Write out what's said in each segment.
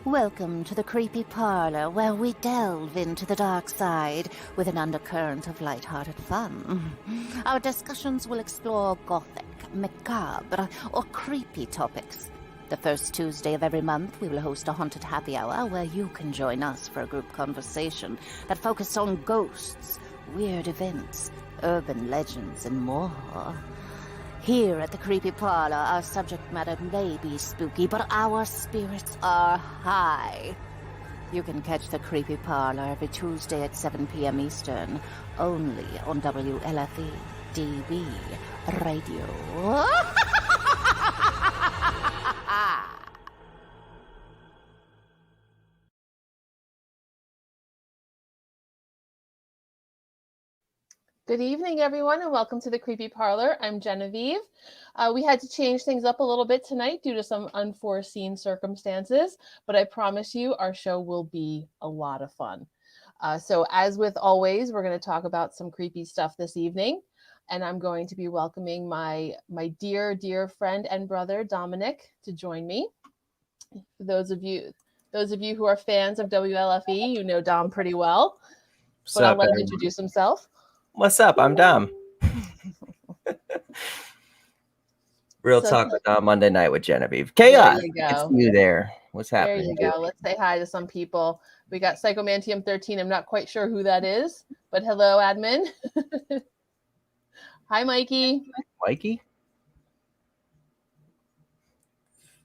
Welcome to the Creepy Parlour, where we delve into the dark side with an undercurrent of light-hearted fun. Our discussions will explore gothic, macabre, or creepy topics. The first Tuesday of every month, we will host a haunted happy hour where you can join us for a group conversation that focuses on ghosts, weird events, urban legends, and more. Here at the Creepy Parlour, our subject matter may be spooky, but our spirits are high. You can catch the Creepy Parlour every Tuesday at 7 p.m. Eastern, only on WLFE DB Radio. Good evening, everyone, and welcome to the Creepy Parlour. I'm Genevieve. We had to change things up a little bit tonight due to some unforeseen circumstances, but I promise you our show will be a lot of fun. So as with always, we're going to talk about some creepy stuff this evening, and I'm going to be welcoming my dear friend and brother, Dominic, to join me. For those of you who are fans of WLFE, you know Dom pretty well, but I'll let him introduce himself. What's up? I'm Dom. Real Talk with Dom Monday night with Genevieve. Chaos. There you go. It's you there. What's happening? There you go. Let's say hi to some people. We got Psychomantium 13. I'm not quite sure who that is, but hello, admin. Hi, Mikey. Mikey?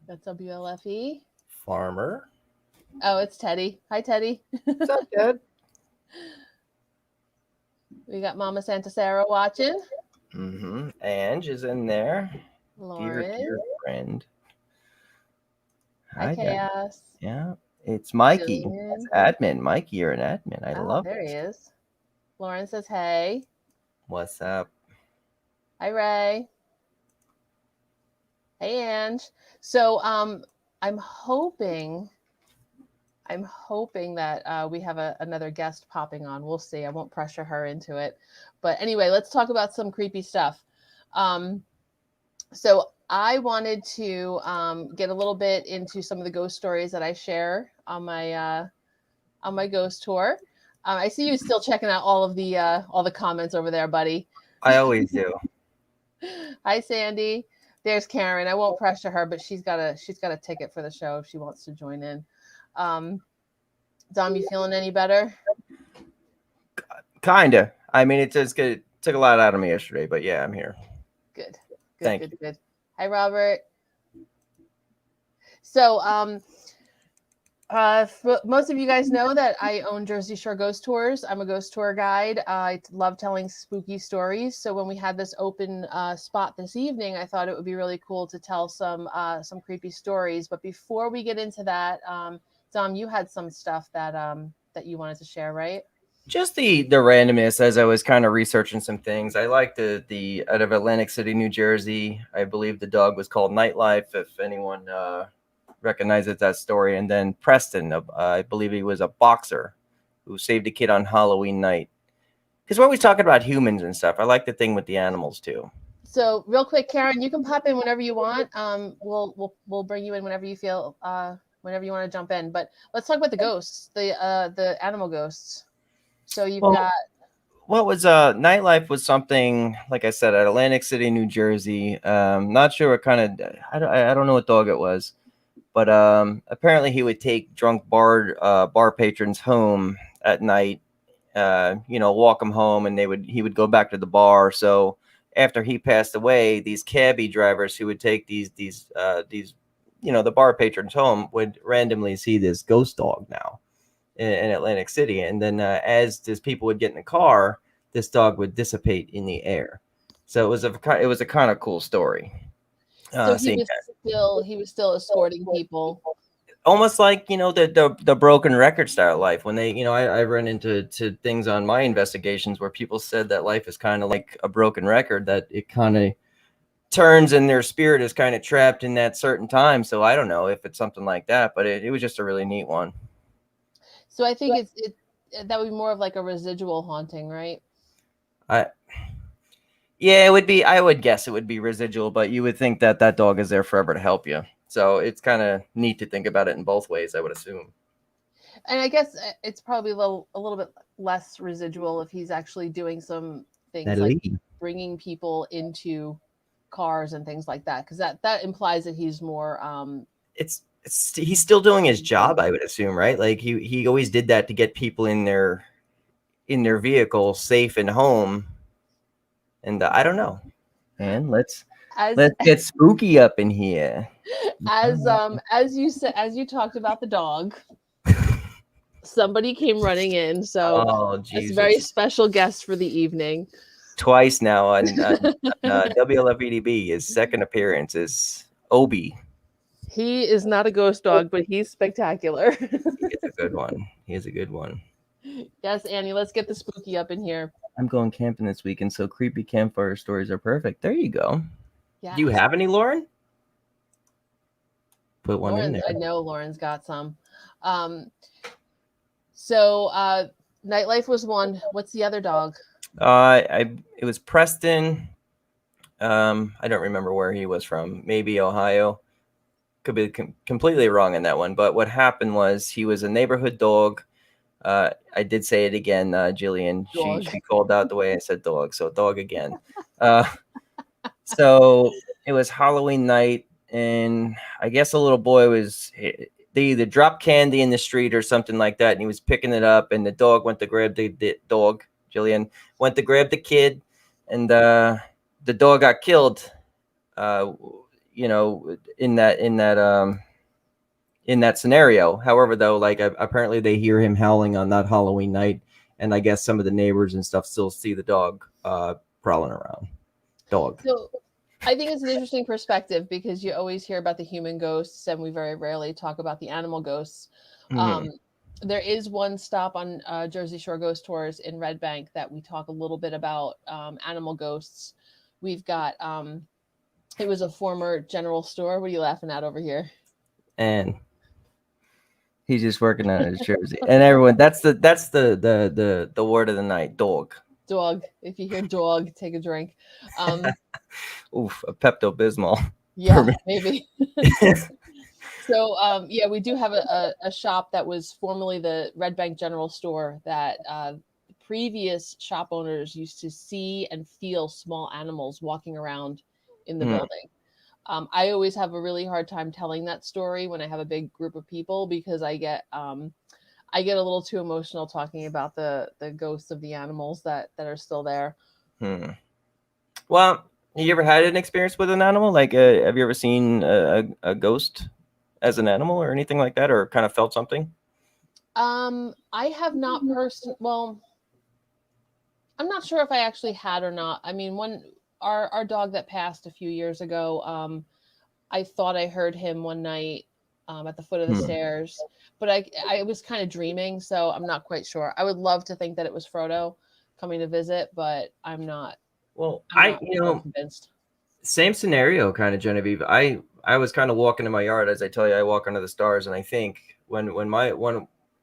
That's WLFE. Farmer. Oh, it's Teddy. Hi, Teddy. What's up, Ted? We got Mama Santa Sarah watching. Ange is in there. Lauren. Dear friend. Hi, Chaos. Yeah, it's Mikey. Jillian. That's admin. Mikey, you're an admin. I love there it. he is. Lauren says, hey. What's up? Hi, Ray. Hey, Ange. So I'm hoping that we have another guest popping on. We'll see. I won't pressure her into it. But anyway, let's talk about some creepy stuff. So I wanted to get a little bit into some of the ghost stories that I share on my ghost tour. I see you still checking out all the comments over there, buddy. I always do. Hi, Sandy. There's Karen. I won't pressure her, but she's got a ticket for the show if she wants to join in. Dom, you feeling any better? Kinda. I mean, it took a lot out of me yesterday, but yeah, I'm here. Good. Thank you. Good. Hi, Robert. So, most of you guys know that I own Jersey Shore Ghost Tours. I'm a ghost tour guide. I love telling spooky stories. So when we had this open spot this evening, I thought it would be really cool to tell some creepy stories. But before we get into that, Dom, you had some stuff that you wanted to share, right? Just the randomness as I was kind of researching some things. I like the out of Atlantic City, New Jersey. I believe the dog was called Nightlife, if anyone recognizes that story. And then Preston, I believe he was a boxer who saved a kid on Halloween night. Because we're always talking about humans and stuff. I like the thing with the animals too. So real quick, Karen, you can pop in whenever you want. We'll bring you in whenever you feel whenever you want to jump in. But let's talk about the ghosts, the animal ghosts. So you've got. What was Nightlife was something, like I said, at Atlantic City, New Jersey. Not sure what kind of, I don't know what dog it was, but apparently he would take drunk bar patrons home at night, walk them home, and he would go back to the bar. So after he passed away, these cabbie drivers who would take these the bar patrons home would randomly see this ghost dog now in Atlantic City. And then as these people would get in the car, this dog would dissipate in the air. So it was a kind of cool story. So he was still escorting people. Almost like, the broken record style life. When they, I run into things on my investigations where people said that life is kind of like a broken record, that it kind of turns and their spirit is kind of trapped in that certain time. So I don't know if it's something like that, but it was just a really neat one. So I think that would be more of like a residual haunting, right? Yeah, it would be. I would guess it would be residual, but you would think that dog is there forever to help you. So it's kind of neat to think about it in both ways, I would assume. And I guess it's probably a little bit less residual if he's actually doing some things like bringing people into cars and things like that, because that implies that he's more he's still doing his job, I would assume, right? Like he always did that to get people in their vehicle safe and home. And I don't know, man. Let's get spooky up in here. As you said, as you talked about the dog, somebody came running in, so it's a very special guest for the evening. Twice now on WLFEDB. His second appearance is Obi. He is not a ghost dog, but he's spectacular. He's a good one. He is a good one. Yes, Annie, let's get the spooky up in here. I'm going camping this weekend, so creepy campfire stories are perfect. There you go. Yes. Do you have any, Lauren? Put one in there. I know Lauren's got some. So Nightlife was one. What's the other dog? It was Preston. I don't remember where he was from. Maybe Ohio. Could be completely wrong in that one. But what happened was he was a neighborhood dog. I did say it again, Jillian. She called out the way I said dog, so dog again. So it was Halloween night, and I guess a little boy they either dropped candy in the street or something like that, and he was picking it up, and the dog went to grab the dog. Jillian went to grab the kid, and the dog got killed. In that scenario. However, though, like apparently they hear him howling on that Halloween night, and I guess some of the neighbors and stuff still see the dog prowling around. Dog. So I think it's an interesting perspective because you always hear about the human ghosts, and we very rarely talk about the animal ghosts. Mm-hmm. There is one stop on Jersey Shore Ghost Tours in Red Bank that we talk a little bit about animal ghosts. We've got it was a former general store. What are you laughing at over here? And he's just working on his jersey. And everyone, that's the word of the night, dog. Dog. If you hear dog, take a drink. Oof, a Pepto-Bismol. Yeah, maybe. So, we do have a shop that was formerly the Red Bank General Store that previous shop owners used to see and feel small animals walking around in the building. I always have a really hard time telling that story when I have a big group of people because I get a little too emotional talking about the ghosts of the animals that are still there. Well, you ever had an experience with an animal? Like, have you ever seen a ghost as an animal or anything like that, or kind of felt something? I have not well, I'm not sure if I actually had or not. I mean, our dog that passed a few years ago, I thought I heard him one night at the foot of the stairs, but I was kind of dreaming, so I'm not quite sure. I would love to think that it was Frodo coming to visit, but I'm not. Well, I'm not convinced. Same scenario, kind of, Genevieve. I was kind of walking in my yard, as I tell you, I walk under the stars, and I think when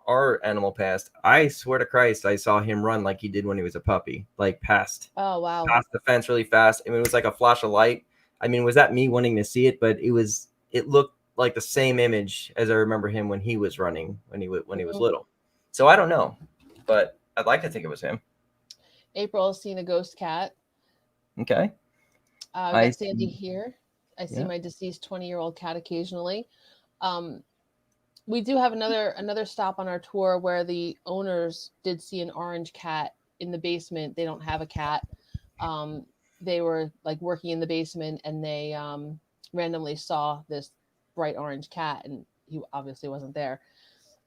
our animal passed, I swear to Christ, I saw him run like he did when he was a puppy, like past the fence really fast. I mean, it was like a flash of light. I mean, was that me wanting to see it? But it looked like the same image as I remember him when he was running, when he was little. So I don't know, but I'd like to think it was him. April has seen a ghost cat. Okay. I got Sandy here. I see my deceased 20-year-old cat occasionally. We do have another stop on our tour where the owners did see an orange cat in the basement. They don't have a cat. They were like working in the basement and they randomly saw this bright orange cat, and he obviously wasn't there.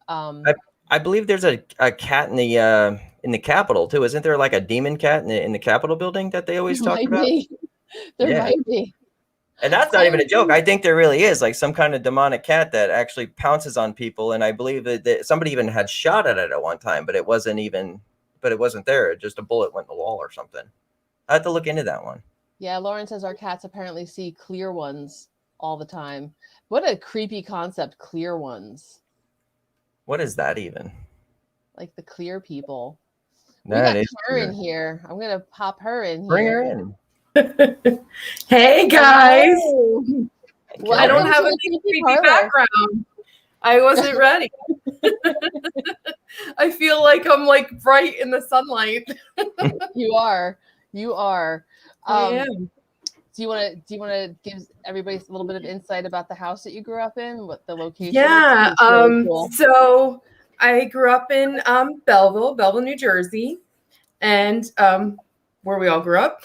I believe there's a cat in the Capitol too. Isn't there like a demon cat in the Capitol building that they always talk about? There might be. And that's not even a joke. I think there really is like some kind of demonic cat that actually pounces on people. And I believe that somebody even had shot at it at one time, but it wasn't there. Just a bullet went in the wall or something. I have to look into that one. Yeah, Lauren says our cats apparently see clear ones all the time. What a creepy concept, clear ones. What is that even? Like the clear people. That we got her in here. I'm going to pop her in Bring here. her in. Hey guys. Welcome I don't have to a the big Creepy creepy Parlour. background. I wasn't ready. I feel like I'm like bright in the sunlight. You are. You are. I am. Do you want to give everybody a little bit of insight about the house that you grew up in, what the location Yeah. is? It's really cool. So I grew up in Belleville, New Jersey, and where we all grew up.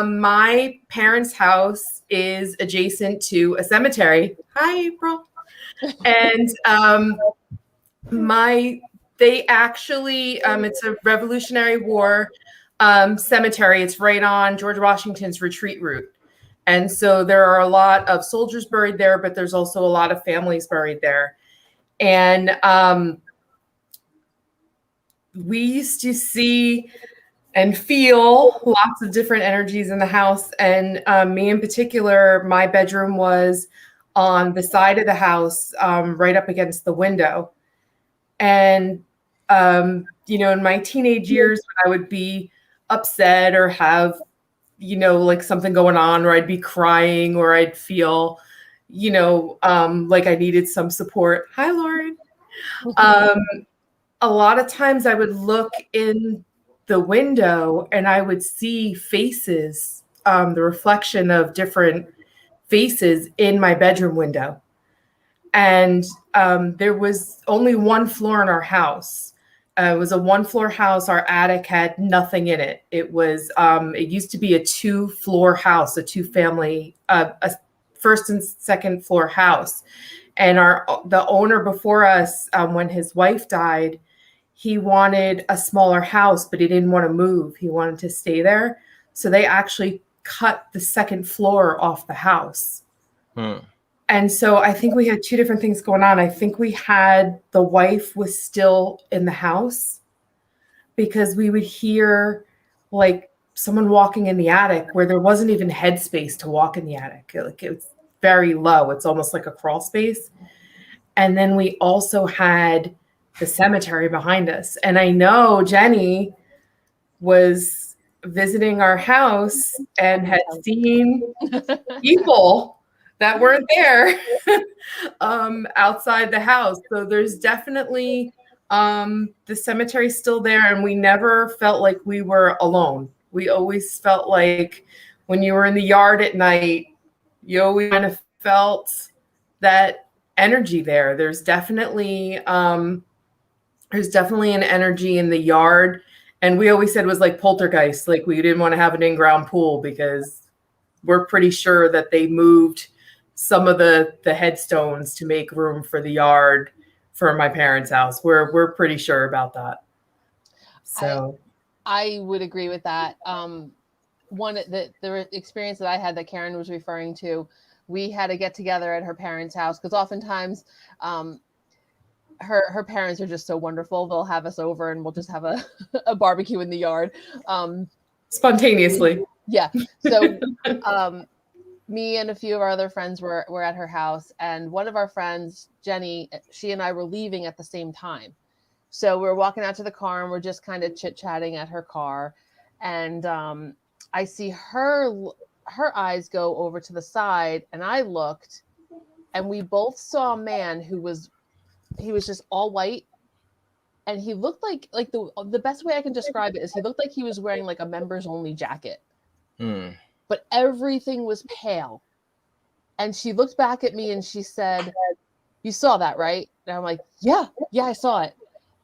My parents' house is adjacent to a cemetery. Hi, April. And they actually it's a Revolutionary War cemetery. It's right on George Washington's retreat route. And so there are a lot of soldiers buried there, but there's also a lot of families buried there. And we used to see and feel lots of different energies in the house. And me in particular, my bedroom was on the side of the house, right up against the window. And, in my teenage years, when I would be upset or have, like something going on, or I'd be crying, or I'd feel, like I needed some support. Hi, Lauren. A lot of times I would look in the window and I would see faces, the reflection of different faces in my bedroom window. And there was only one floor in our house. It was a 1-floor house. Our attic had nothing in it. It was, it used to be a 2-floor house, a 2-family, a first and second floor house. And the owner before us, when his wife died, he wanted a smaller house, but he didn't want to move. He wanted to stay there. So they actually cut the second floor off the house. And so I think we had 2 different things going on. I think we had the wife was still in the house, because we would hear like someone walking in the attic where there wasn't even headspace to walk in the attic. Like, it was very low. It's almost like a crawl space. And then we also had the cemetery behind us. And I know Jenny was visiting our house and had seen people that weren't there outside the house. So there's definitely the cemetery still there, and we never felt like we were alone. We always felt like when you were in the yard at night, you always kind of felt that energy there. There's definitely an energy in the yard. And we always said it was like poltergeist. Like, we didn't want to have an in-ground pool because we're pretty sure that they moved some of the headstones to make room for the yard for my parents' house. We're pretty sure about that. So I would agree with that. The experience that I had that Karen was referring to, we had to get together at her parents' house, because oftentimes her parents are just so wonderful. They'll have us over and we'll just have a barbecue in the yard. Spontaneously. Yeah. So me and a few of our other friends were at her house, and one of our friends, Jenny, she and I were leaving at the same time. So we're walking out to the car and we're just kind of chit-chatting at her car. And I see her eyes go over to the side, and I looked, and we both saw a man he was just all white, and he looked like the best way I can describe it is he looked like he was wearing like a members only jacket. But everything was pale. And she looked back at me and she said, "You saw that, right?" And I'm like, yeah, I saw it.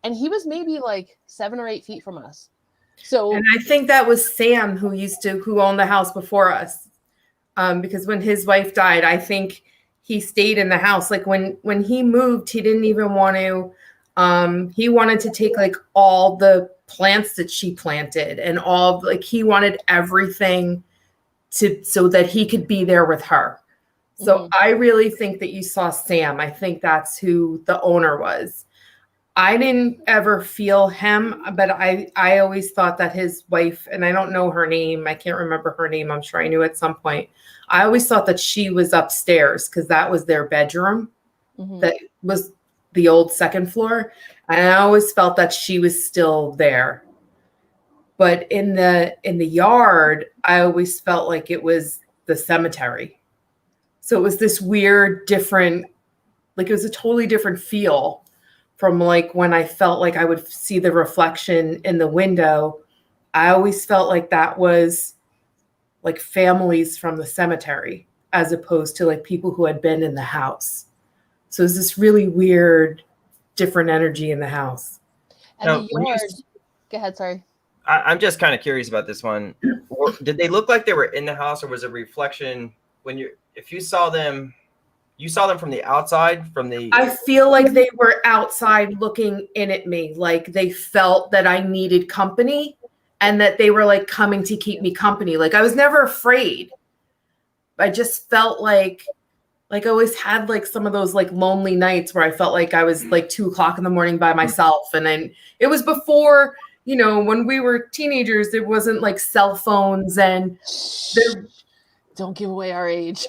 And he was maybe like 7 or 8 feet from us. So, and I think that was Sam who owned the house before us. Because when his wife died, I think he stayed in the house. Like, when he moved, he didn't even want to, he wanted to take like all the plants that she planted and he wanted everything so that he could be there with her. So I really think that you saw Sam. I think that's who the owner was. I didn't ever feel him, but I always thought that his wife, and I don't know her name, I can't remember her name, I'm sure I knew at some point. I always thought that she was upstairs because that was their bedroom. That was the old second floor. And I always felt that she was still there. But in the yard, I always felt like it was the cemetery. So it was this weird, different, like it was a totally different feel from like when I felt like I would see the reflection in the window. I always felt like that was like families from the cemetery as opposed to like people who had been in the house. So it was this really weird, different energy in the house. And Now, the when you yard. s- Go ahead. Sorry. I'm just kind of curious about this one. Did they look like they were in the house, or was it a reflection when if you saw them from the outside, from the? I feel like they were outside looking in at me, like they felt that I needed company and that they were like coming to keep me company. Like I was never afraid. I just felt like I always had like some of those like lonely nights where I felt like I was like 2:00 in the morning by myself. And then it was before, you know, when we were teenagers, there wasn't like cell phones and there, Don't give away our age.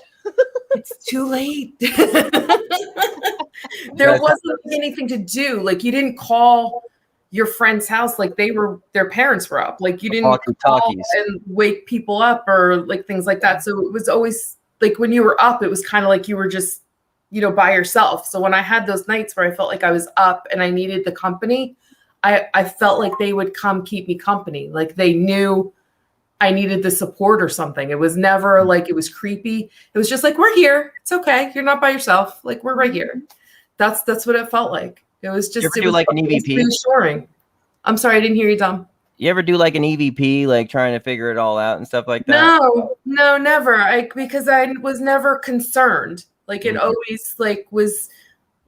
it's too late. There wasn't anything to do. Like you didn't call your friend's house like their parents were up. Like you didn't call and wake people up or like things like that. So it was always like when you were up, it was kind of like you were just, you know, by yourself. So when I had those nights where I felt like I was up and I needed the company, I felt like they would come keep me company. Like they knew I needed the support or something. It was never like it was creepy. It was just like, we're here. It's okay. You're not by yourself. Like we're right here. That's what it felt like. It was just, You ever do like an EVP? Reassuring. I'm sorry, I didn't hear you, Dom. You ever do like an EVP, like trying to figure it all out and stuff like that? No, never. Because I was never concerned. Like it always like was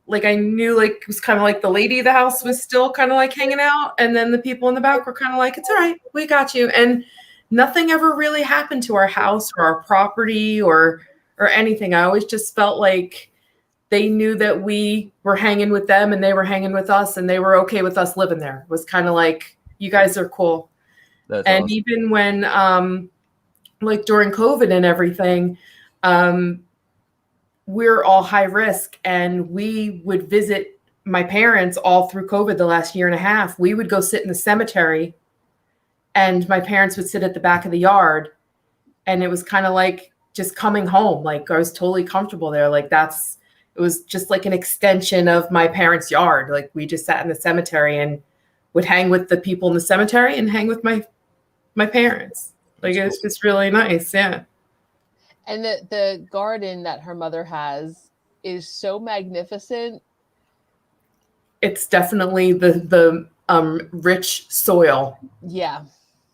like I knew like it was kind of like the lady of the house was still kind of like hanging out, and then the people in the back were kind of like, it's all right, we got you. And nothing ever really happened to our house or our property or anything. I always just felt like they knew that we were hanging with them and they were hanging with us and they were okay with us living there. It was kind of like, you guys are cool. That's and awesome. Even when like during COVID and everything, we're all high risk and we would visit my parents all through COVID the last year and a half. We would go sit in the cemetery and my parents would sit at the back of the yard. And it was kind of like just coming home. Like I was totally comfortable there. Like it was just like an extension of my parents' yard. Like we just sat in the cemetery and would hang with the people in the cemetery and hang with my parents. Like it was just really nice. Yeah. And the garden that her mother has is so magnificent. It's definitely the rich soil. Yeah.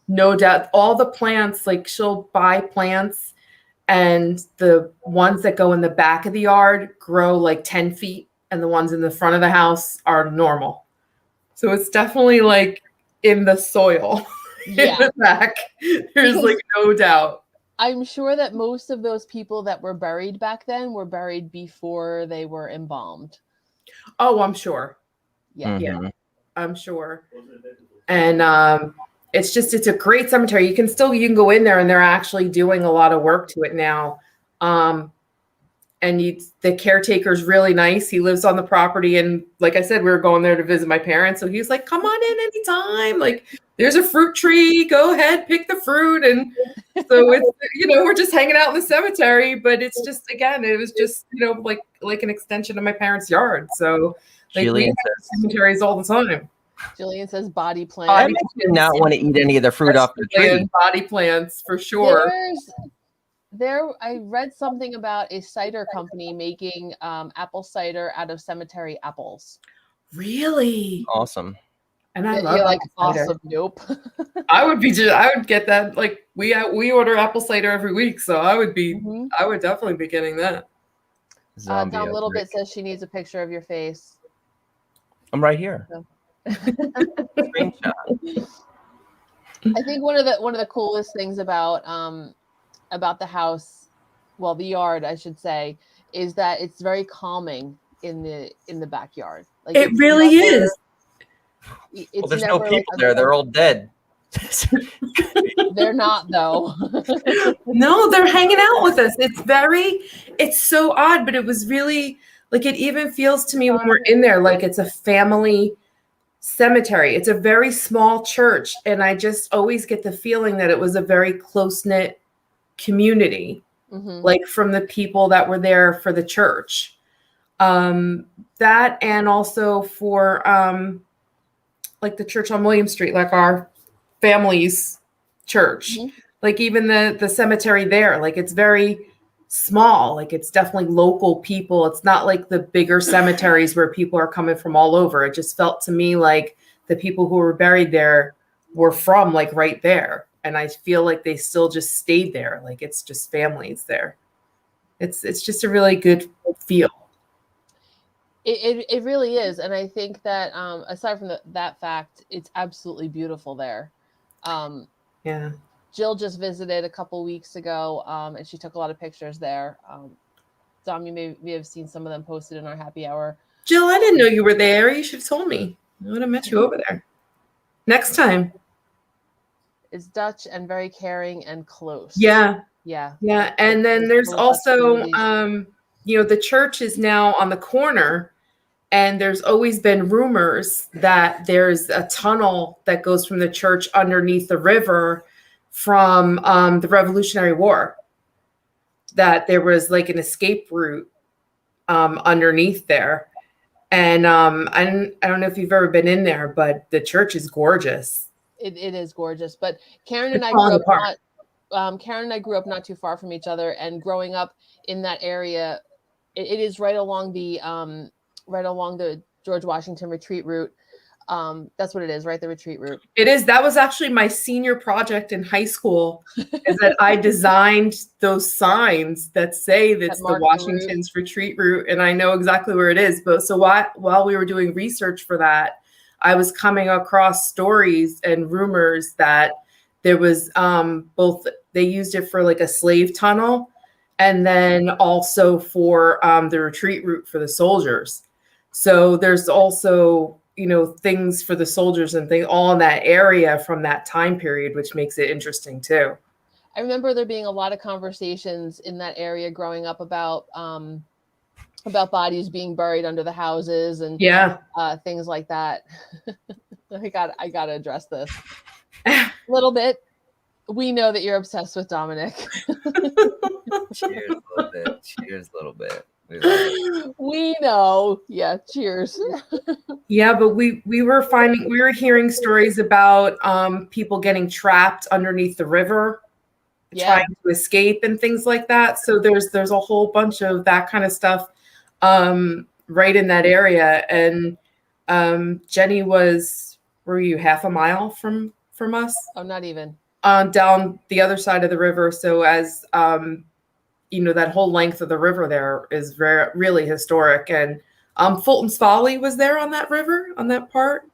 No doubt. All the plants, like she'll buy plants and the ones that go in the back of the yard grow like 10 feet and the ones in the front of the house are normal. So it's definitely like in the soil in the back. There's like no doubt. I'm sure that most of those people that were buried back then were buried before they were embalmed. Oh, I'm sure. Yeah. Yeah, I'm sure. And it's a great cemetery. You can go in there and they're actually doing a lot of work to it now. And the caretaker's really nice. He lives on the property. And like I said, we were going there to visit my parents. So he was like, come on in anytime. Like there's a fruit tree. Go ahead, pick the fruit. And so it's, we're just hanging out in the cemetery, but it's just, again, it was just, like an extension of my parents' yard. So like we have cemeteries all the time. Jillian says body plants. I did not want to eat any of the fruit off the tree. Body plants for sure. I read something about a cider company making apple cider out of cemetery apples. Really? Awesome. And I love like cider. Awesome. Nope. I would get that. Like we order apple cider every week, so I would definitely be getting that. Tom Littlebit says she needs a picture of your face. I'm right here. So. Screenshot. I think one of the coolest things about the house, well, the yard, I should say, is that it's very calming in the backyard. Like it really is. Well, there's no people there. They're all dead. They're not, though. No, they're hanging out with us. It's so odd, but it was really like it even feels to me when we're in there like it's a family cemetery. It's a very small church, and I just always get the feeling that it was a very close-knit community. like from the people that were there for the church. That, and also for like the church on William Street, like our family's church, like even the cemetery there, like it's very small, like it's definitely local people. It's not like the bigger cemeteries where people are coming from all over. It just felt to me like the people who were buried there were from like right there. And I feel like they still just stayed there. Like it's just families there. It's just a really good feel. It really is. And I think that aside from that fact, it's absolutely beautiful there. Yeah. Jill just visited a couple weeks ago, and she took a lot of pictures there. Dom, you may have seen some of them posted in our happy hour. Jill, I didn't know you were there. You should have told me. I would have met you over there. Next time. It's Dutch and very caring and close. Yeah. Yeah. Yeah. And then there's also, the church is now on the corner, and there's always been rumors that there's a tunnel that goes from the church underneath the river from the Revolutionary War, that there was like an escape route underneath there. And I don't know if you've ever been in there, but the church is gorgeous. It is gorgeous. But Karen and I grew up not too far from each other, and growing up in that area, it is right along the George Washington retreat route. That's what it is, right? The retreat route. It is. That was actually my senior project in high school, is that I designed those signs that say that's the Washington's retreat route, and I know exactly where it is. But so while we were doing research for that, I was coming across stories and rumors that there was both, they used it for like a slave tunnel, and then also for the retreat route for the soldiers. So there's also, things for the soldiers and things all in that area from that time period, which makes it interesting too. I remember there being a lot of conversations in that area growing up about bodies being buried under the houses and things like that. I got to address this a little bit. We know that you're obsessed with Dominic. Cheers a little bit. Cheers a little bit. We know. Yeah, cheers. Yeah, but we were hearing stories about people getting trapped underneath the river, trying to escape and things like that. So there's a whole bunch of that kind of stuff right in that area. And Jenny were you half a mile from us? Oh, not even. Down the other side of the river. So as that whole length of the river there is really historic. And Fulton's Folly was there on that river, on that part,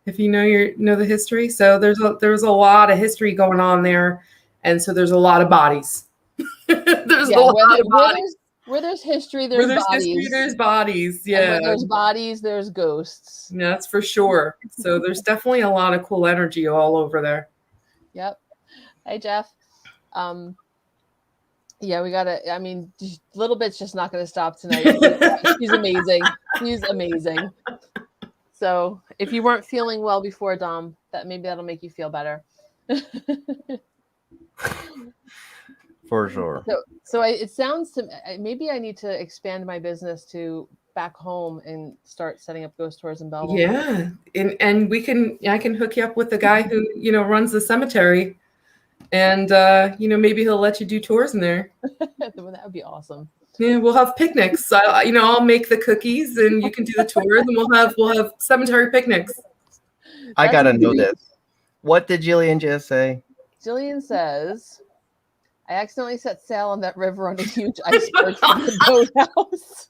if you know the history. So there's a lot of history going on there, and so there's a lot of bodies. There's a lot of bodies. Where there's history, there's bodies. There's bodies. Yeah. And when there's bodies, there's ghosts. Yeah, that's for sure. So there's definitely a lot of cool energy all over there. Yep. Hey, Jeff. Yeah, we gotta. I mean, Little Bit's just not gonna stop tonight. She's amazing. She's amazing. So, if you weren't feeling well before, Dom, that'll make you feel better. For sure. So it sounds to maybe I need to expand my business to back home and start setting up ghost tours in Belleville. Yeah, and I can hook you up with the guy who runs the cemetery. And, maybe he'll let you do tours in there. That would be awesome. Yeah, we'll have picnics. I'll make the cookies and you can do the tours, and we'll have cemetery picnics. I got to know this. What did Jillian just say? Jillian says, I accidentally set sail on that river on a huge iceberg from the boathouse.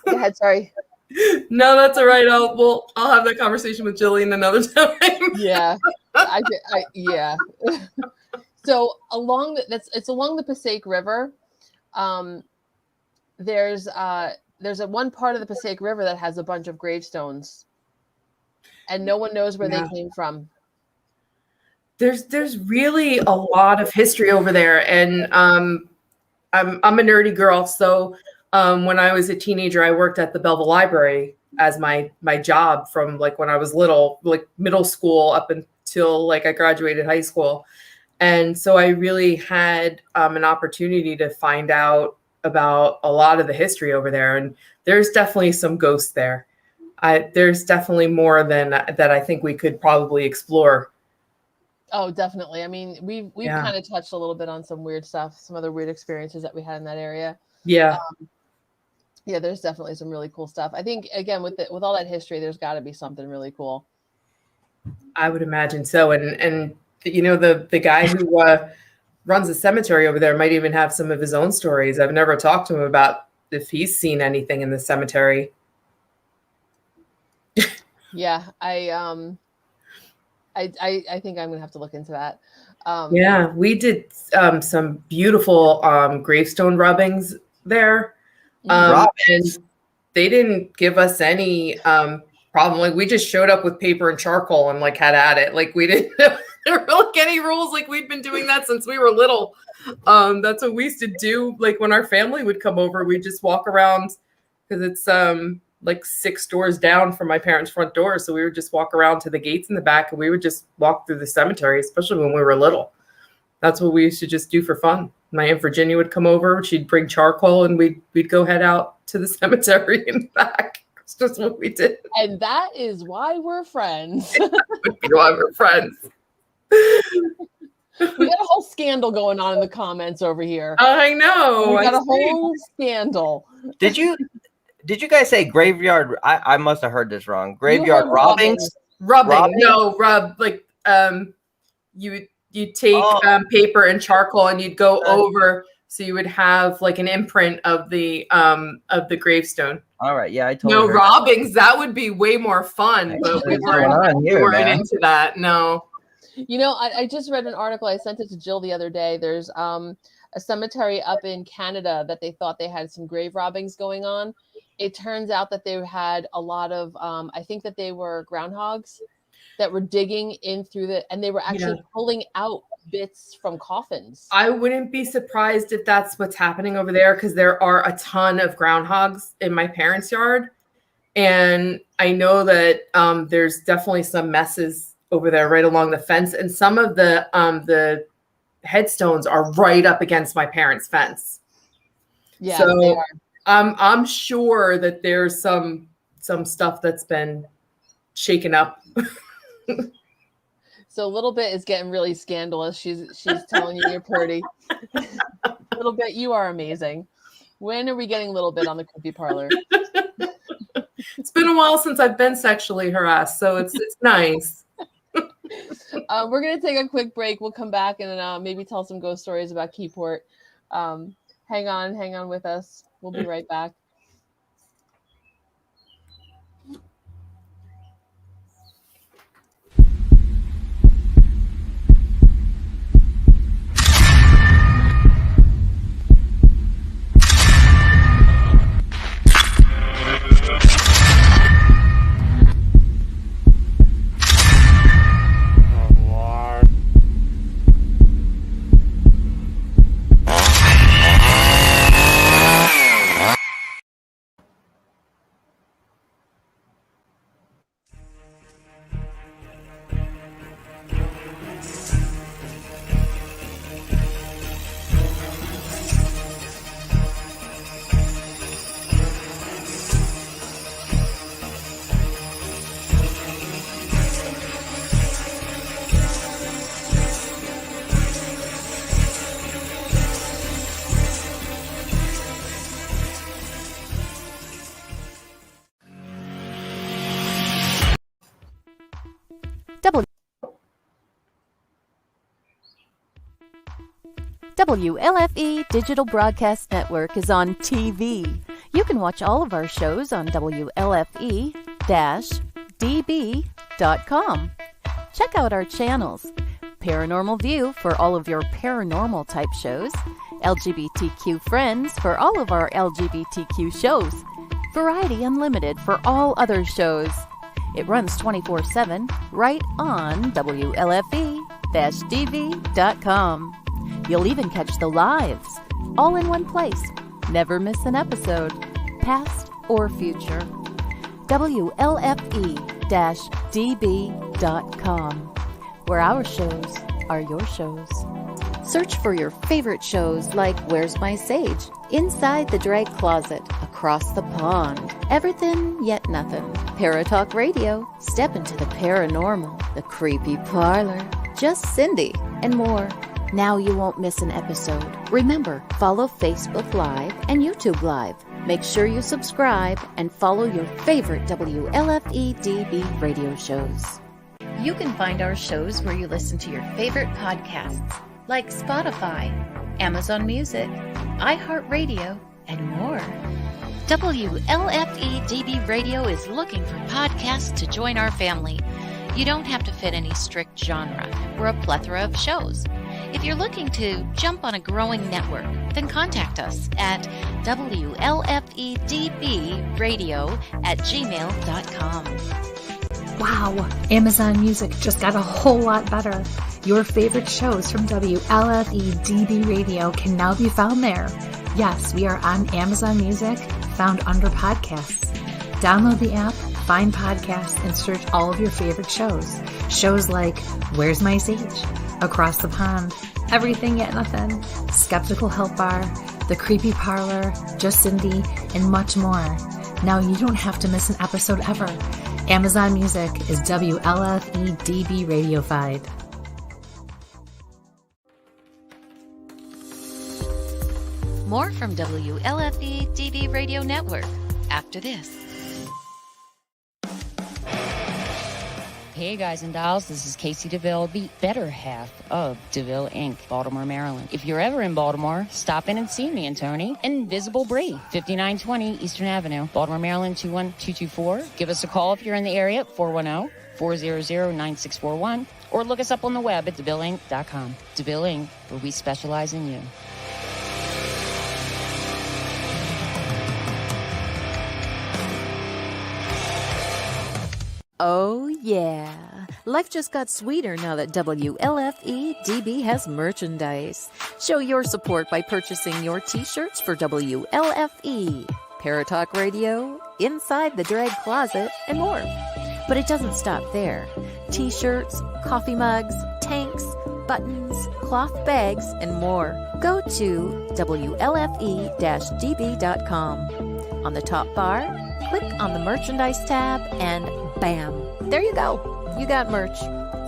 Go ahead, sorry. No, that's all right. I'll have that conversation with Jillian another time. Yeah, yeah. So along the Passaic River. There's a one part of the Passaic River that has a bunch of gravestones, and no one knows where they came from. There's really a lot of history over there, and I'm a nerdy girl, so. When I was a teenager, I worked at the Belleville Library as my job from like when I was little, like middle school up till like I graduated high school. And so I really had an opportunity to find out about a lot of the history over there. And there's definitely some ghosts there. There's definitely more than that I think we could probably explore. Oh, definitely. I mean, we've kind of touched a little bit on some weird stuff, some other weird experiences that we had in that area. Yeah. Yeah, there's definitely some really cool stuff. I think, again, with all that history, there's got to be something really cool. I would imagine so. And you know, the guy who runs the cemetery over there might even have some of his own stories. I've never talked to him about if he's seen anything in the cemetery. Yeah, I think I'm gonna have to look into that. Yeah, we did some beautiful gravestone rubbings there. And they didn't give us any problem. Like, we just showed up with paper and charcoal and like had at it. Like, we didn't there were like any rules. Like, we'd been doing that since we were little. That's what we used to do. Like, when our family would come over, we'd just walk around, because it's like 6 doors down from my parents' front door. So we would just walk around to the gates in the back, and we would just walk through the cemetery, especially when we were little. That's what we used to just do for fun. My Aunt Virginia would come over, she'd bring charcoal, and we'd go head out to the cemetery in back. It's just what we did. And that is why we're friends. Why we're friends. We got a whole scandal going on in the comments over here. I know. We got a whole scandal. Did you guys say graveyard? I must have heard this wrong. Graveyard robbings? Rubbing. No, rub. Like, you take paper and charcoal, and you'd go over, so you would have like an imprint of the gravestone. All right, yeah, I totally No heard robbings. That would be way more fun, but we weren't into that. No. You know, I just read an article. I sent it to Jill the other day. There's a cemetery up in Canada that they thought they had some grave robbings going on. It turns out that they had a lot of, I think that they were groundhogs that were digging in through and they were actually pulling out bits from coffins. I wouldn't be surprised if that's what's happening over there, because there are a ton of groundhogs in my parents' yard. And I know that there's definitely some messes over there right along the fence. And some of the headstones are right up against my parents' fence. Yeah, so they are. I'm sure that there's some stuff that's been shaken up. So a little bit is getting really scandalous. She's telling you you're pretty. A little bit, you are amazing. When are we getting a little bit on the Creepy Parlor? It's been a while since I've been sexually harassed, so it's nice. We're gonna take a quick break. We'll come back and maybe tell some ghost stories about Keyport. Hang on with us. We'll be right back. WLFE Digital Broadcast Network is on TV. You can watch all of our shows on WLFE-DB.com. Check out our channels: Paranormal View for all of your paranormal type shows, LGBTQ Friends for all of our LGBTQ shows, Variety Unlimited for all other shows. It runs 24/7 right on WLFE-DB.com. You'll even catch the lives, all in one place. Never miss an episode, past or future. WLFE-DB.com. where our shows are your shows. Search for your favorite shows like Where's My Sage, Inside the Drag Closet, Across the Pond, Everything Yet Nothing, Paratalk Radio, Step into the Paranormal, The Creepy Parlor, Just Cindy, and more. Now you won't miss an episode. Remember, follow Facebook Live and YouTube Live. Make sure you subscribe and follow your favorite WLFE-DB radio shows. You can find our shows where you listen to your favorite podcasts, like Spotify, Amazon Music, iHeartRadio, and more. WLFE-DB Radio is looking for podcasts to join our family. You don't have to fit any strict genre. We're a plethora of shows. If you're looking to jump on a growing network, then contact us at WLFEDBradio@gmail.com. Wow, Amazon Music just got a whole lot better. Your favorite shows from WLFE-DB Radio can now be found there. Yes, we are on Amazon Music, found under podcasts. Download the app, find podcasts, and search all of your favorite shows. Shows like Where's My Sage, Across the Pond, Everything Yet Nothing, Skeptical Help Bar, The Creepy Parlor, Just Cindy, and much more. Now you don't have to miss an episode ever. Amazon Music is WLFE-DB Radiofied. More from WLFE-DB Radio Network after this. Hey guys and dolls, this is Casey DeVille, the better half of DeVille Inc., Baltimore, Maryland. If you're ever in Baltimore, stop in and see me and Tony. Invisible Brie, 5920 Eastern Avenue, Baltimore, Maryland, 21224. Give us a call if you're in the area at 410-400-9641, or look us up on the web at DeVilleInc.com. DeVille Inc., where we specialize in you. Oh, yeah. Life just got sweeter now that WLFE-DB has merchandise. Show your support by purchasing your t-shirts for WLFE, Paratalk Radio, Inside the Drag Closet, and more. But it doesn't stop there. T-shirts, coffee mugs, tanks, buttons, cloth bags, and more. Go to WLFE-DB.com. On the top bar, click on the merchandise tab and bam, there you go. You got merch.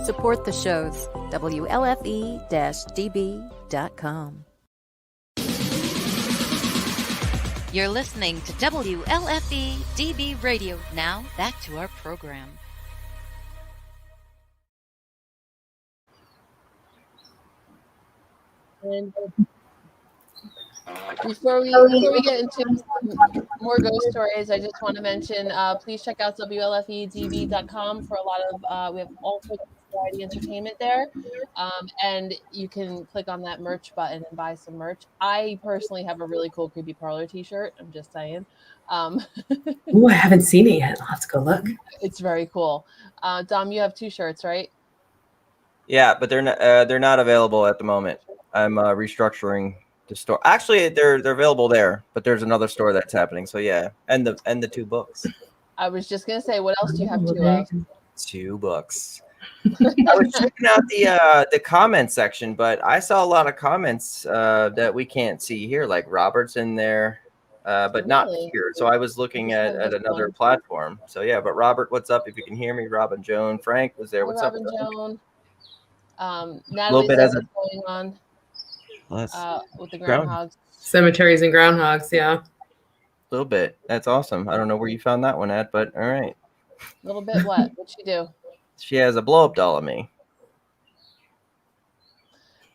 Support the shows. WLFE-DB.com. You're listening to WLFE-DB Radio. Now, back to our program. And before we get into more ghost stories, I just want to mention, please check out WLFEDB.com for a lot of, we have all sorts of variety entertainment there. And you can click on that merch button and buy some merch. I personally have a really cool Creepy Parlor t-shirt. I'm just saying. Ooh, I haven't seen it yet. I'll have to go look. It's very cool. Dom, you have 2 shirts, right? Yeah, but they're not available at the moment. I'm restructuring the store. Actually, they're available there, but there's another store that's happening. So yeah, and the 2 books. I was just gonna say, what else do you have 2 of? 2 books. I was checking out the comment section, but I saw a lot of comments that we can't see here. Like Robert's in there, but not here. So I was looking at another platform. So yeah, but Robert, what's up? If you can hear me, Robin Joan, Frank was there. What's Robin up? Joan. Natalie says what's going on with the groundhogs. Cemeteries and groundhogs, yeah. A little bit. That's awesome. I don't know where you found that one at, but all right. A little bit what? What'd she do? She has a blow-up doll of me.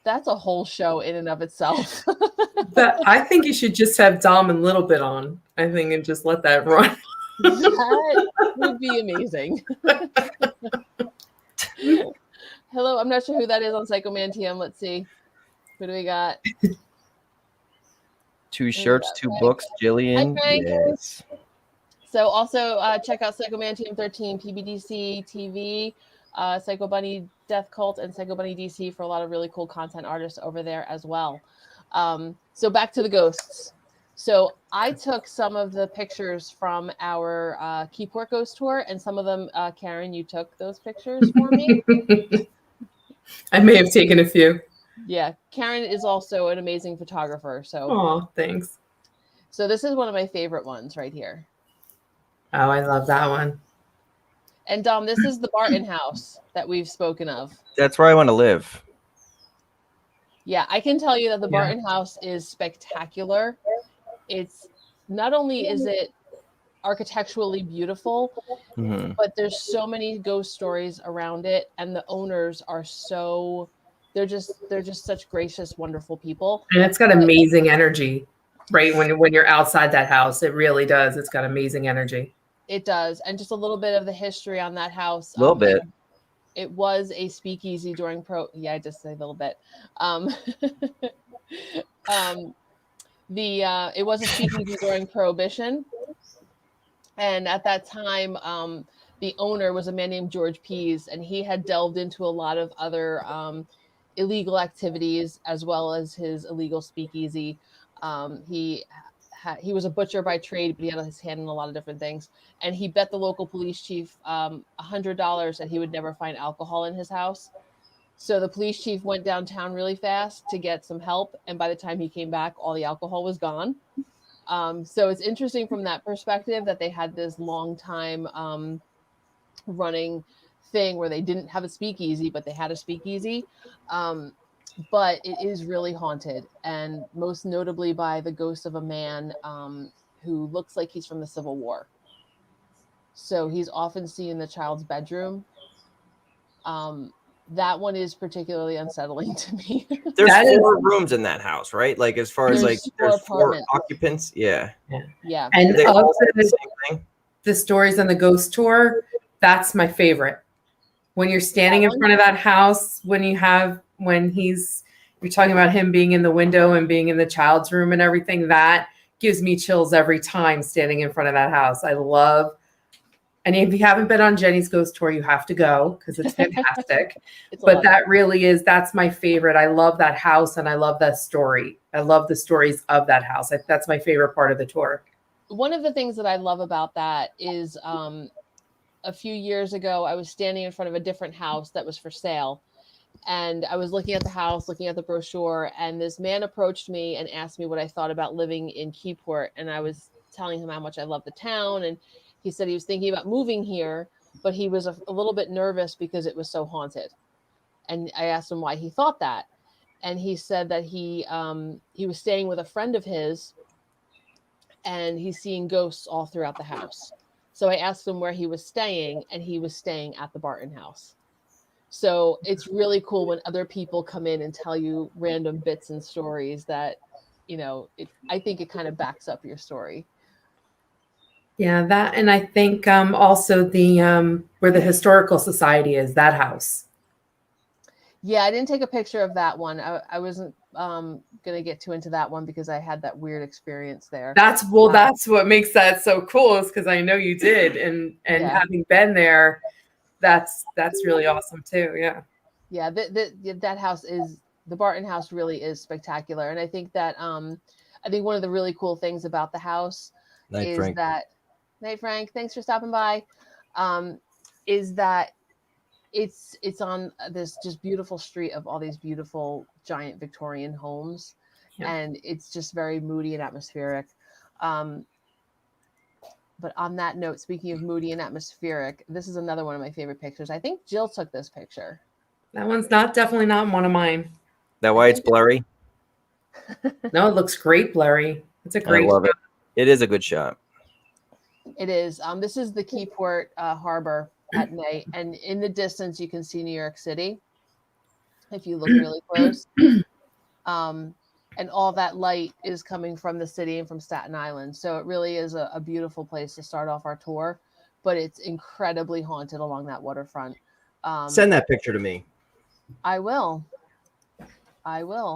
That's a whole show in and of itself. I think you should just have Dom and Little Bit on, I think, and just let that run. That would be amazing. Hello, I'm not sure who that is on Psychomantium. Let's see. Who do we got? 2 shirts, 2 books, Jillian. Yes. So also check out Psychomantium 13, PBDC TV, Psycho Bunny Death Cult, and Psycho Bunny DC for a lot of really cool content artists over there as well. So back to the ghosts. So I took some of the pictures from our Keyport Ghost Tour, and some of them, Karen, you took those pictures for me. I may have taken a few. Yeah, Karen is also an amazing photographer. Oh, thanks. So this is one of my favorite ones right here. Oh, I love that one. And Dom, this is the Barton House that we've spoken of. That's where I want to live. Yeah, I can tell you that the Barton House is spectacular. It's not only is it architecturally beautiful, but there's so many ghost stories around it, and the owners are they're just such gracious, wonderful people. And it's got amazing energy, right? When you're outside that house, it really does. It's got amazing energy. It does. And just a little bit of the history on that house. A little bit. It was a speakeasy during I just say a little bit. It was a speakeasy during Prohibition. And at that time, the owner was a man named George Pease, and he had delved into a lot of other illegal activities as well as his illegal speakeasy. He was a butcher by trade, but he had his hand in a lot of different things. And he bet the local police chief $100 that he would never find alcohol in his house. So the police chief went downtown really fast to get some help. And by the time he came back, all the alcohol was gone. So it's interesting from that perspective that they had this long time running thing where they didn't have a speakeasy, but they had a speakeasy. But it is really haunted, and most notably by the ghost of a man who looks like he's from the Civil War. So he's often seen in the child's bedroom. That one is particularly unsettling to me. There's 4 rooms in that house, right? Like as far as there's 4 occupants. Yeah. And they all also the same thing. The stories on the ghost tour, that's my favorite. When you're standing in front of that house, you're talking about him being in the window and being in the child's room and everything, that gives me chills every time standing in front of that house. And if you haven't been on Jenny's ghost tour, you have to go because it's fantastic. But that's my favorite. I love that house and I love that story. I love the stories of that house. That's my favorite part of the tour. One of the things that I love about that is a few years ago, I was standing in front of a different house that was for sale. And I was looking at the house, looking at the brochure, and this man approached me and asked me what I thought about living in Keyport. And I was telling him how much I love the town. And he said he was thinking about moving here, but he was a little bit nervous because it was so haunted. And I asked him why he thought that. And he said that he was staying with a friend of his, and he's seeing ghosts all throughout the house. So I asked him where he was staying, and he was staying at the Barton House. So it's really cool when other people come in and tell you random bits and stories that, I think it kind of backs up your story. Yeah, that, and I think also where the historical society is, that house. Yeah, I didn't take a picture of that one. I wasn't going to get too into that one because I had that weird experience there. That's what makes that so cool, is because I know you did, and having been there, that's really awesome too. Yeah, that house is, the Barton House really is spectacular, and I think that one of the really cool things about the house Night Frank, thanks for stopping by, is that it's on this just beautiful street of all these beautiful giant Victorian homes, and it's just very moody and atmospheric. But on that note, speaking of moody and atmospheric, this is another one of my favorite pictures. I think Jill took this picture. That one's definitely not one of mine. That why it's blurry? No, it looks great blurry. It's a great shot. It is a good shot. It is. This is the Keyport Harbor at night, and in the distance you can see New York City if you look really close. And all that light is coming from the city and from Staten Island. So it really is a beautiful place to start off our tour, but it's incredibly haunted along that waterfront. Send that picture to me. I will. Yeah,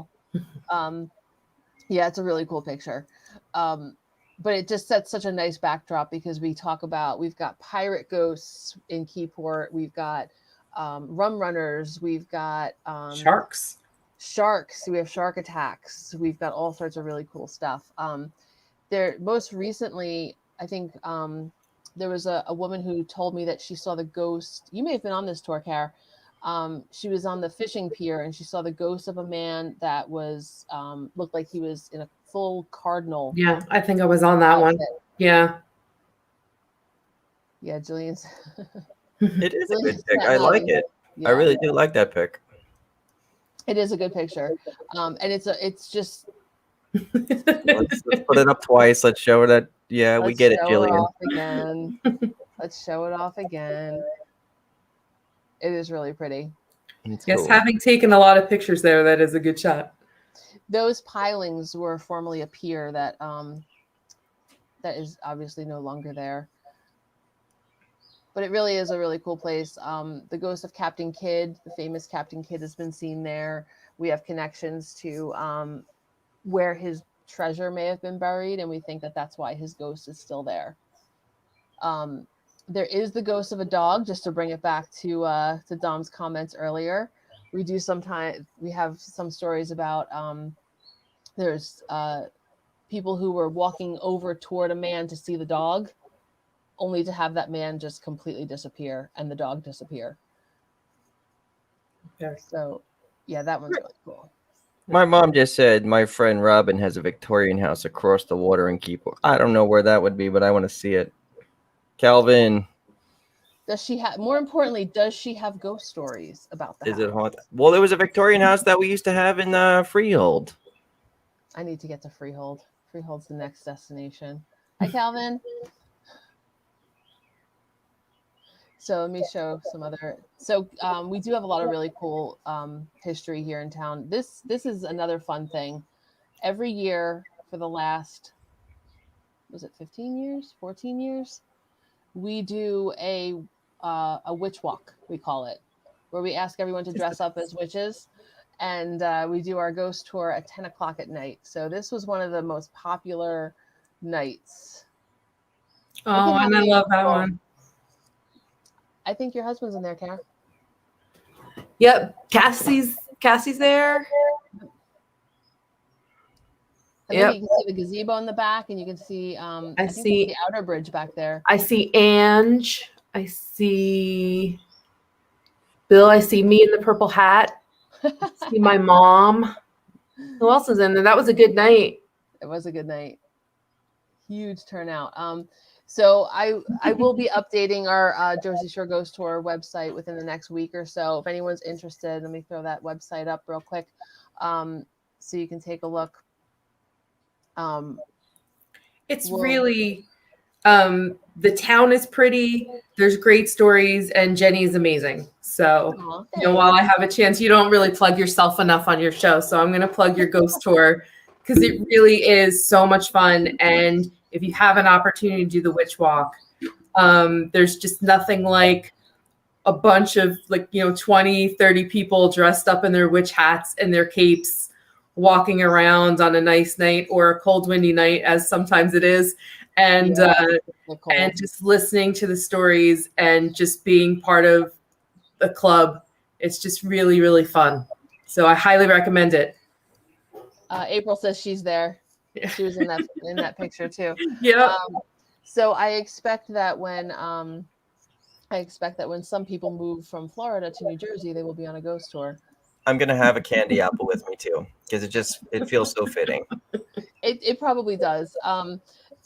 it's a really cool picture. But it just sets such a nice backdrop because we've got pirate ghosts in Keyport. We've got rum runners. We've got sharks. We have shark attacks. We've got all sorts of really cool stuff. Most recently, I think there was a woman who told me that she saw the ghost. You may have been on this tour, Cara, She was on the fishing pier and she saw the ghost of a man that was looked like he was in a full cardinal. Yeah, I think I was on that one. outfit. Yeah. Yeah, Jillian's. It is a good Jillian's pick. I like it. Yeah, I really do like that pick. it is a good picture, and it's just. Let's put it up twice. Let's show her that. Yeah, we get it, show Jillian. off again. Let's show it off again. It is really pretty. It's Yes, cool. having taken a lot of pictures there, that is a good shot. Those pilings were formerly a pier that that is obviously no longer there. But it really is a really cool place. The ghost of Captain Kidd, the famous Captain Kidd, has been seen there. We have connections to where his treasure may have been buried, and we think that that's why his ghost is still there. There is the ghost of a dog, just to bring it back to Dom's comments earlier. We have some stories about there's people who were walking over toward a man to see the dog, only to have that man just completely disappear and the dog disappear. Okay. So, yeah, that one's really cool. My mom just said my friend Robin has a Victorian house across the water in Keep. I don't know where that would be, but I want to see it. Calvin, Does she have? More importantly, does she have ghost stories about the is house? it haunted? Well, there was a Victorian house that we used to have in Freehold. I need to get to Freehold. Freehold's the next destination. Hi, Calvin. So let me show some other. So we do have a lot of really cool history here in town. This is another fun thing. Every year for the last, was it 15 years, 14 years? We do a witch walk, we call it, where we ask everyone to dress up as witches. And we do our ghost tour at 10 o'clock at night. So this was one of the most popular nights. Oh, and I love that one. I think your husband's in there, Karen. Yep, Cassie's there. And then you can see the gazebo in the back, and you can see I see the outer bridge back there. I see Ange. I see Bill. I see me in the purple hat. I see my mom. Who else is in there? That was a good night. It was a good night. Huge turnout. So I will be updating our Jersey Shore Ghost Tour website within the next week or so. If anyone's interested, let me throw that website up real quick, so you can take a look. It's really, the town is pretty. There's great stories, and Jenny is amazing. So, while I have a chance, you don't really plug yourself enough on your show. So I'm going to plug your ghost tour because it really is so much fun. And if you have an opportunity to do the witch walk, there's just nothing like a bunch of 20, 30 people dressed up in their witch hats and their capes, walking around on a nice night or a cold, windy night, as sometimes it is, and just listening to the stories and just being part of the club. It's just really, really fun. So I highly recommend it. April says she's there. She was in that picture too. Yeah. So I expect that when some people move from Florida to New Jersey, they will be on a ghost tour. I'm gonna have a candy apple with me too, because it feels so fitting. It probably does.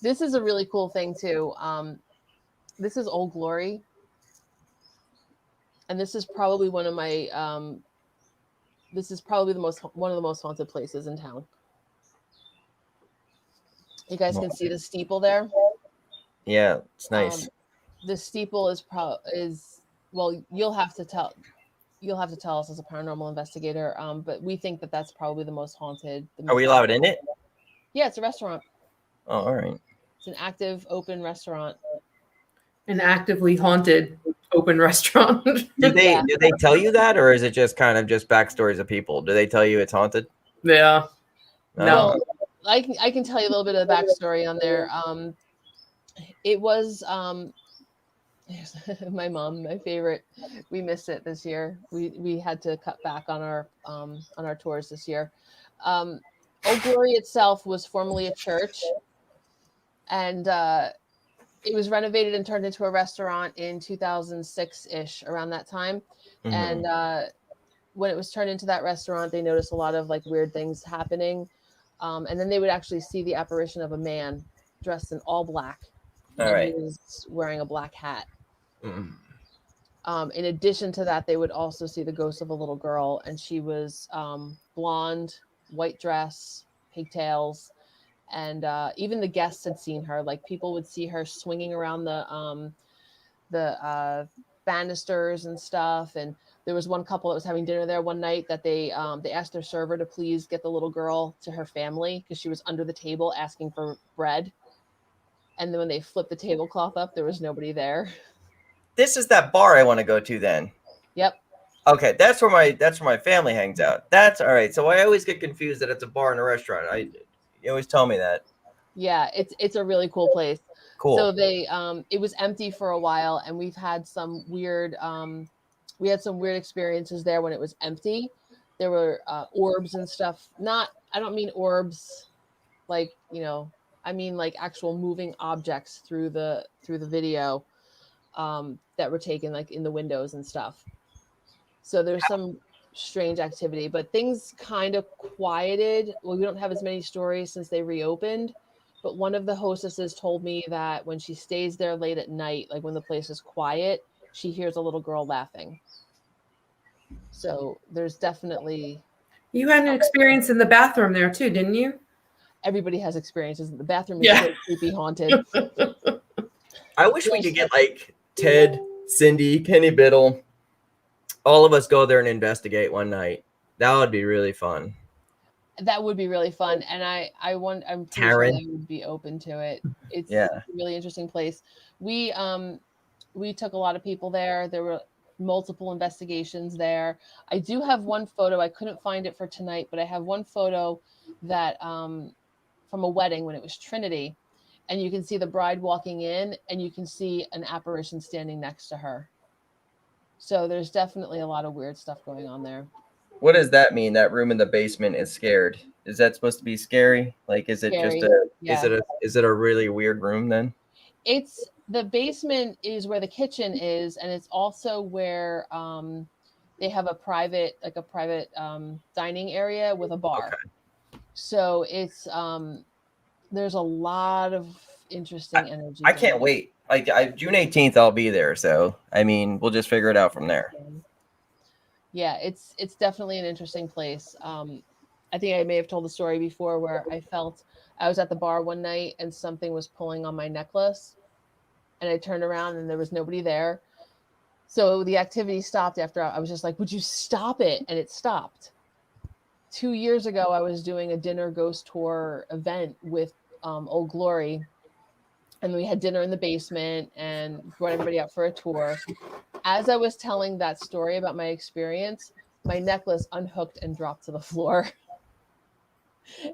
This is a really cool thing too. This is Old Glory, and this is probably one of my. This is probably one of the most haunted places in town. You guys can see the steeple there. Yeah, it's nice. The steeple is well. You'll have to tell us as a paranormal investigator. But we think that that's probably the most haunted. Are we allowed in it? Yeah, it's a restaurant. Oh, all right. It's an active, open restaurant. An actively haunted open restaurant. Do they tell you that, or is it just kind of just backstories of people? Do they tell you it's haunted? Yeah. No. I can tell you a little bit of the backstory on there. It was my mom, my favorite. We missed it this year. We had to cut back on our tours this year. Old Glory itself was formerly a church, and it was renovated and turned into a restaurant in 2006-ish, around that time. Mhm. And when it was turned into that restaurant, they noticed a lot of like weird things happening. And then they would actually see the apparition of a man dressed in all black, All and he right. was wearing a black hat. Mhm. In addition to that, they would also see the ghost of a little girl, and she was blonde, white dress, pigtails, and even the guests had seen her. Like people would see her swinging around the banisters and stuff. And there was one couple that was having dinner there one night that they asked their server to please get the little girl to her family because she was under the table asking for bread. And then when they flipped the tablecloth up, there was nobody there. This is that bar I want to go to then. Yep. Okay, that's where my family hangs out. That's all right. So I always get confused that it's a bar and a restaurant. You always tell me that. Yeah, it's a really cool place. Cool. So they it was empty for a while, and we had some weird experiences there when it was empty. There were orbs and stuff. I don't mean orbs like, I mean like actual moving objects through the video that were taken like in the windows and stuff. So there's some strange activity, but things kind of quieted. Well, we don't have as many stories since they reopened, but one of the hostesses told me that when she stays there late at night, like when the place is quiet, she hears a little girl laughing. So there's definitely... You had an experience in the bathroom there too, didn't you? Everybody has experiences. The bathroom is so creepy haunted. I wish we could get like Ted, Cindy, Kenny Biddle, all of us go there and investigate one night. That would be really fun. That would be really fun, and I'm pretty sure they would be open to it. It's a really interesting place. We took a lot of people there. There were multiple investigations there. I do have one photo. I couldn't find it for tonight, but I have one photo that from a wedding when it was Trinity, and you can see the bride walking in, and you can see an apparition standing next to her. So there's definitely a lot of weird stuff going on there. What does that mean? That room in the basement is scared. Is that supposed to be scary? Like, is it Scary. just is it a really weird room then? It's the basement is where the kitchen is, and it's also where they have a private dining area with a bar. Okay. So it's there's a lot of interesting energy. I can't wait. Like June 18th, I'll be there. So I mean, we'll just figure it out from there. Yeah, it's definitely an interesting place. I think I may have told the story before where I was at the bar one night and something was pulling on my necklace, and I turned around and there was nobody there. So the activity stopped after I was just like, would you stop it? And it stopped. 2 years ago, I was doing a dinner ghost tour event with Old Glory, and we had dinner in the basement and brought everybody out for a tour. As I was telling that story about my experience, my necklace unhooked and dropped to the floor.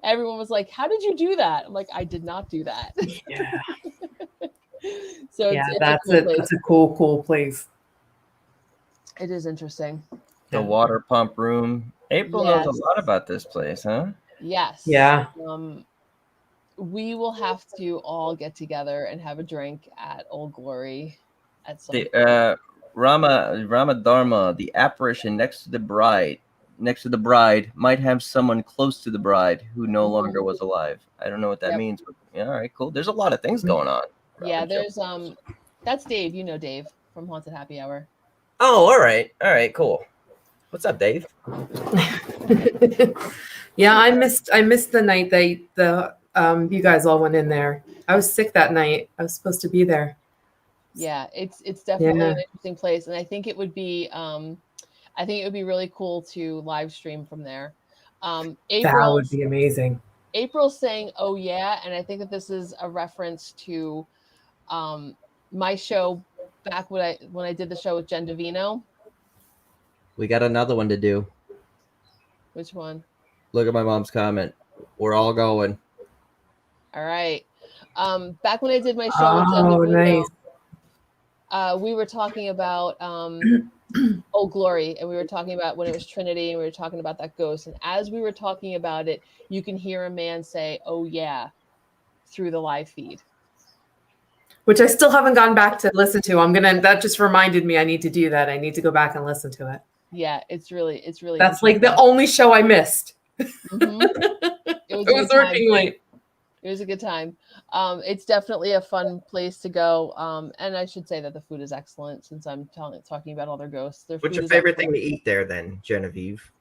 Everyone was like, how did you do that? I'm like, I did not do that. Yeah. So yeah, it's that's a cool place. It is interesting. The water pump room. April knows a lot about this place, huh? Yes. Yeah. We will have to all get together and have a drink at Old Glory at some point. Rama Dharma, the apparition next to the bride might have someone close to the bride who no longer was alive. I don't know what that means, but yeah, all right, cool. There's a lot of things going on. Yeah, there's that's Dave. You know Dave from Haunted Happy Hour. Oh, all right, cool. What's up, Dave? Yeah, I missed the night you guys all went in there. I was sick that night. I was supposed to be there. Yeah, it's definitely an interesting place, and I think it would be really cool to live stream from there. That would be amazing. April's saying, "Oh yeah," and I think that this is a reference to my show back when I did the show with Jen Davino. We got another one to do. Which one? Look at my mom's comment. We're all going. All right. Back when I did my show with Jen Davino, nice. We were talking about Old Glory, and we were talking about when it was Trinity, and we were talking about that ghost. And as we were talking about it, you can hear a man say, "Oh yeah," through the live feed. which I still haven't gone back to listen to. That just reminded me I need to do that. I need to go back and listen to it. Yeah, it's really. That's like the only show I missed. Mm-hmm. It was working late. It was a good time. It's definitely a fun place to go. And I should say that the food is excellent since I'm talking about all their ghosts. What's your favorite thing to eat there then, Genevieve?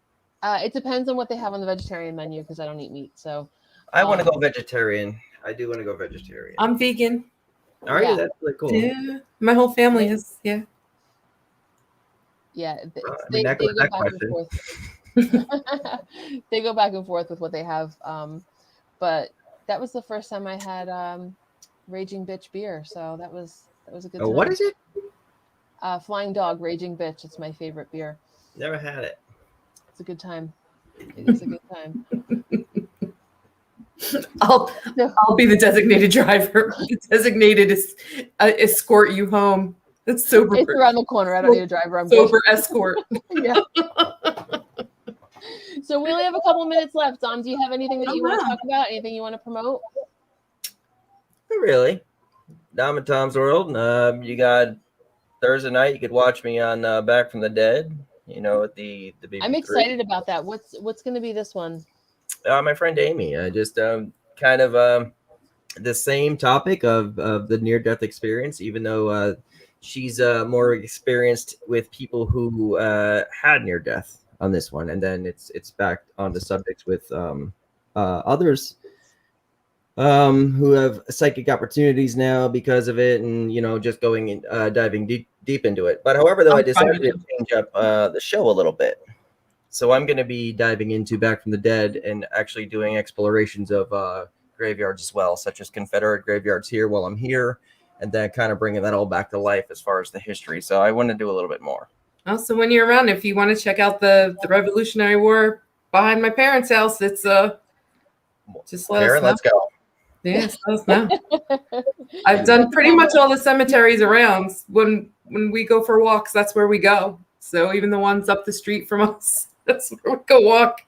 It depends on what they have on the vegetarian menu because I don't eat meat. So I want to go vegetarian. I do want to go vegetarian. I'm vegan. Are you? Yeah. That's really cool. Yeah, my whole family is. Yeah. Yeah, they go back and forth. They go back and forth with what they have. But that was the first time I had Raging Bitch beer, so that was a good time. What is it? Flying Dog Raging Bitch. It's my favorite beer. Never had it. It's a good time. It is a good time. I'll be the designated driver, the designated escort you home. It's sober. It's around the corner. I don't need a driver. I'm sober escort. Yeah. So we only have a couple minutes left. Dom, do you have anything that you want to talk about? Anything you want to promote? Not really. Dom and Tom's World. You got Thursday night. You could watch me on Back from the Dead. You know, at the BB3. I'm excited about that. What's going to be this one? My friend Amy. Just kind of the same topic of the near-death experience, even though she's more experienced with people who had near-death on this one, and then it's back on the subjects with others who have psychic opportunities now because of it, and just going and diving deep into it. But however, though, I decided to change up the show a little bit. So I'm going to be diving into Back from the Dead and actually doing explorations of graveyards as well, such as Confederate graveyards here while I'm here, and then kind of bringing that all back to life as far as the history. So I want to do a little bit more. Also, when you're around, if you want to check out the Revolutionary War behind my parents' house, it's just let us know. Let's go. Yes, let us know. I've done pretty much all the cemeteries around. When we go for walks, that's where we go. So even the ones up the street from us, that's where we go walk.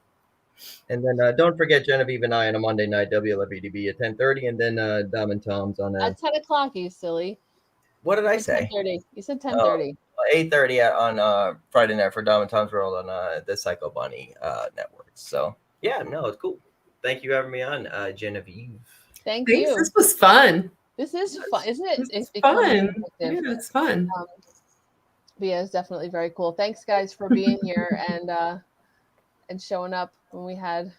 And then don't forget Genevieve and I on a Monday night, WLFEDB at 10:30, and then Dom and Tom's on at 10 o'clock. You silly. What did I say? 10:30. You said 10:30. 8:30 on Friday night for Dom and Tom's World on the Psycho Bunny network. So yeah, no, it's cool. Thank you for having me on, Genevieve. Thanks. You. This was fun. This is fun, isn't it? It's fun. Yeah, it's fun. But yeah, it's definitely very cool. Thanks, guys, for being here and showing up when we had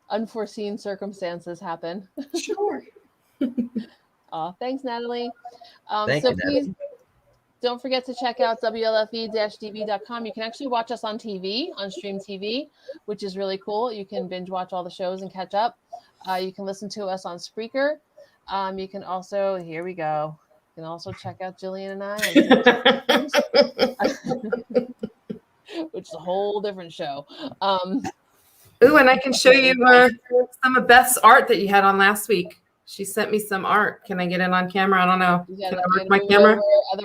unforeseen circumstances happen. Sure. Thanks, Natalie. Thank you, please don't forget to check out WLFE-DB.com. You can actually watch us on TV, on Stream TV, which is really cool. You can binge watch all the shows and catch up. You can listen to us on Spreaker. You can also, here we go. You can also check out Jillian and I, which is a whole different show. Ooh, and I can show you some of Beth's art that you had on last week. She sent me some art. Can I get it on camera? I don't know. Can I work my camera?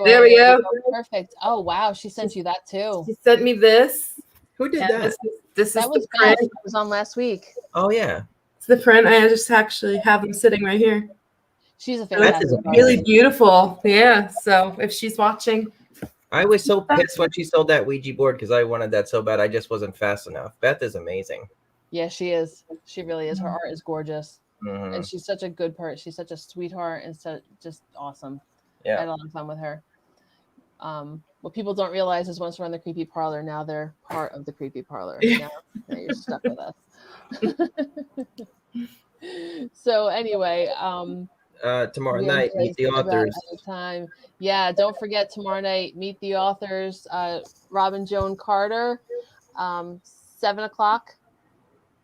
There we go. Perfect. Oh, wow. She sent you that too. She sent me this. Who did that? This that is was the print. It was on last week. Oh, yeah. It's the print. I just actually have them sitting right here. She's a fantastic artist. Really beautiful. Yeah. So if she's watching. I was so pissed when she sold that Ouija board because I wanted that so bad. I just wasn't fast enough. Beth is amazing. Yeah, she is. She really is. Her art is gorgeous. Mm-hmm. And she's such a good person. She's such a sweetheart and so just awesome. Yeah. I had a lot of fun with her. What people don't realize is once we're on the Creepy Parlor, now they're part of the Creepy Parlor. Now you're stuck with us. So anyway, tomorrow night, meet the authors. Yeah, don't forget tomorrow night, meet the authors. Robin Joan Carter, 7 o'clock.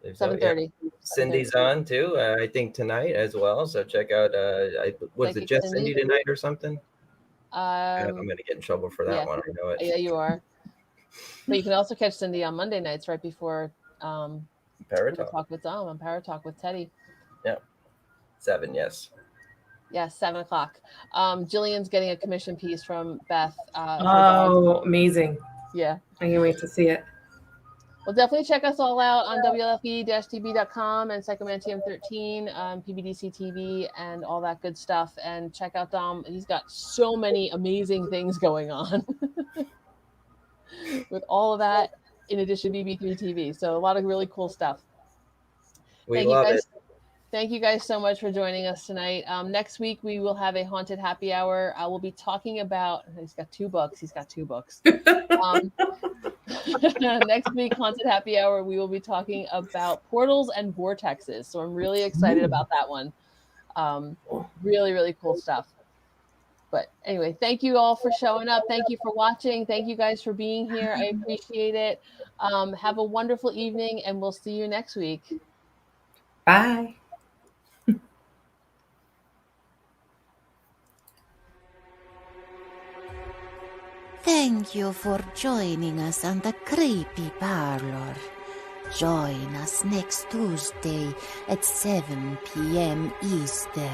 7:30. Cindy's on too. I think tonight as well. So check out. Was it just Cindy tonight or something? I'm gonna get in trouble for that one. I know it. Yeah, you are. But you can also catch Cindy on Monday nights right before Paratalk with Dom on Paratalk with Teddy. Yeah, 7. Yes. Yeah, 7 o'clock. Jillian's getting a commission piece from Beth. Amazing. Yeah, I can't wait to see it. Well, definitely check us all out on WLFE-TV.com and Psychomantium 13, PBDC TV, and all that good stuff. And check out Dom. He's got so many amazing things going on with all of that, in addition to BB3 TV. So a lot of really cool stuff. We love it. Thank you guys so much for joining us tonight. Next week, we will have a haunted happy hour. I will be talking about, he's got two books. Next week, haunted happy hour, we will be talking about portals and vortexes. So I'm really excited about that one. Really, really cool stuff. But anyway, thank you all for showing up. Thank you for watching. Thank you guys for being here. I appreciate it. Have a wonderful evening, and we'll see you next week. Bye. Thank you for joining us on the Creepy Parlour. Join us next Tuesday at 7 p.m. Eastern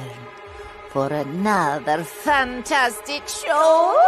for another fantastic show.